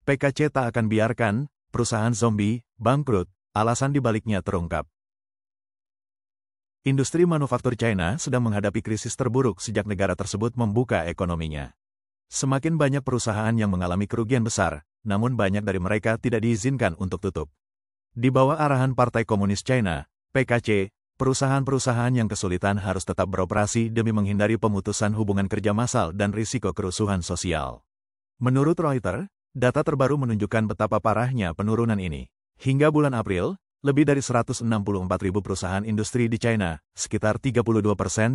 PKC tak akan biarkan perusahaan zombie bangkrut, alasan dibaliknya terungkap. Industri manufaktur China sedang menghadapi krisis terburuk sejak negara tersebut membuka ekonominya. Semakin banyak perusahaan yang mengalami kerugian besar, namun banyak dari mereka tidak diizinkan untuk tutup. Di bawah arahan Partai Komunis China, PKC, perusahaan-perusahaan yang kesulitan harus tetap beroperasi demi menghindari pemutusan hubungan kerja massal dan risiko kerusuhan sosial. Menurut Reuters, data terbaru menunjukkan betapa parahnya penurunan ini. Hingga bulan April, lebih dari 164.000 perusahaan industri di China, sekitar 32%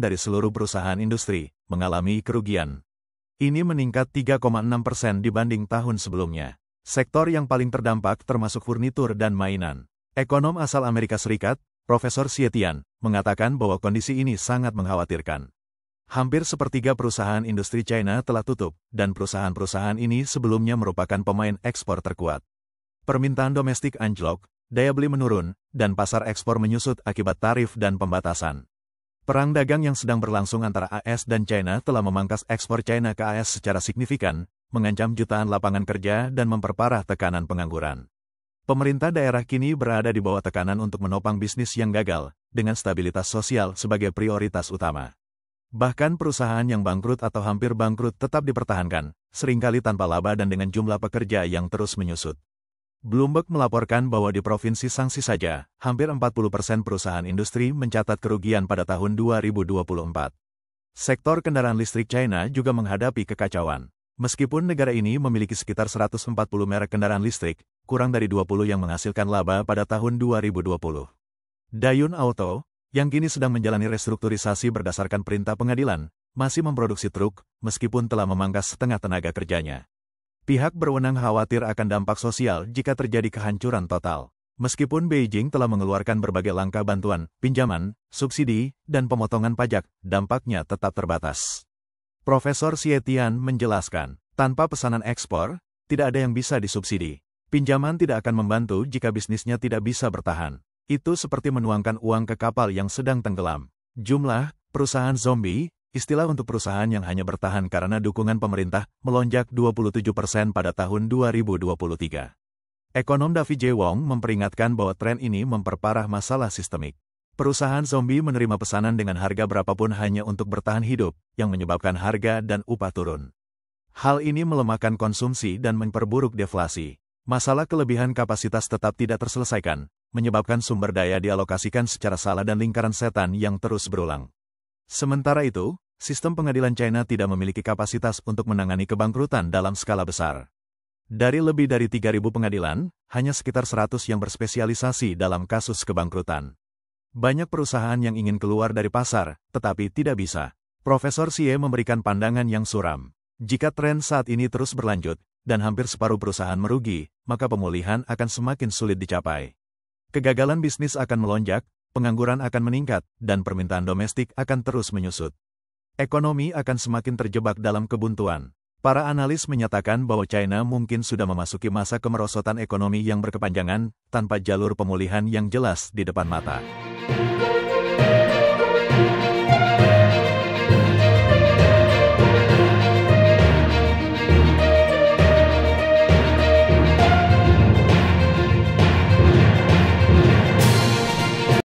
dari seluruh perusahaan industri, mengalami kerugian. Ini meningkat 3,6% dibanding tahun sebelumnya. Sektor yang paling terdampak termasuk furnitur dan mainan. Ekonom asal Amerika Serikat, Profesor Xie Tian, mengatakan bahwa kondisi ini sangat mengkhawatirkan. Hampir sepertiga perusahaan industri China telah tutup, dan perusahaan-perusahaan ini sebelumnya merupakan pemain ekspor terkuat. Permintaan domestik anjlok, daya beli menurun, dan pasar ekspor menyusut akibat tarif dan pembatasan. Perang dagang yang sedang berlangsung antara AS dan China telah memangkas ekspor China ke AS secara signifikan, mengancam jutaan lapangan kerja dan memperparah tekanan pengangguran. Pemerintah daerah kini berada di bawah tekanan untuk menopang bisnis yang gagal, dengan stabilitas sosial sebagai prioritas utama. Bahkan perusahaan yang bangkrut atau hampir bangkrut tetap dipertahankan, seringkali tanpa laba dan dengan jumlah pekerja yang terus menyusut. Bloomberg melaporkan bahwa di Provinsi Shaanxi saja, hampir 40% perusahaan industri mencatat kerugian pada tahun 2024. Sektor kendaraan listrik China juga menghadapi kekacauan. Meskipun negara ini memiliki sekitar 140 merek kendaraan listrik, kurang dari 20 yang menghasilkan laba pada tahun 2020. Dayun Auto, yang kini sedang menjalani restrukturisasi berdasarkan perintah pengadilan, masih memproduksi truk, meskipun telah memangkas setengah tenaga kerjanya. Pihak berwenang khawatir akan dampak sosial jika terjadi kehancuran total. Meskipun Beijing telah mengeluarkan berbagai langkah bantuan, pinjaman, subsidi, dan pemotongan pajak, dampaknya tetap terbatas. Profesor Xie Tian menjelaskan, tanpa pesanan ekspor, tidak ada yang bisa disubsidi. Pinjaman tidak akan membantu jika bisnisnya tidak bisa bertahan. Itu seperti menuangkan uang ke kapal yang sedang tenggelam. Jumlah perusahaan zombie, istilah untuk perusahaan yang hanya bertahan karena dukungan pemerintah, melonjak 27% pada tahun 2023. Ekonom David J. Wong memperingatkan bahwa tren ini memperparah masalah sistemik. Perusahaan zombie menerima pesanan dengan harga berapapun hanya untuk bertahan hidup, yang menyebabkan harga dan upah turun. Hal ini melemahkan konsumsi dan memperburuk deflasi. Masalah kelebihan kapasitas tetap tidak terselesaikan, menyebabkan sumber daya dialokasikan secara salah dan lingkaran setan yang terus berulang. Sementara itu, sistem pengadilan China tidak memiliki kapasitas untuk menangani kebangkrutan dalam skala besar. Dari lebih dari 3.000 pengadilan, hanya sekitar 100 yang berspesialisasi dalam kasus kebangkrutan. Banyak perusahaan yang ingin keluar dari pasar, tetapi tidak bisa. Profesor Xie memberikan pandangan yang suram. Jika tren saat ini terus berlanjut, dan hampir separuh perusahaan merugi, maka pemulihan akan semakin sulit dicapai. Kegagalan bisnis akan melonjak, pengangguran akan meningkat, dan permintaan domestik akan terus menyusut. Ekonomi akan semakin terjebak dalam kebuntuan. Para analis menyatakan bahwa China mungkin sudah memasuki masa kemerosotan ekonomi yang berkepanjangan, tanpa jalur pemulihan yang jelas di depan mata.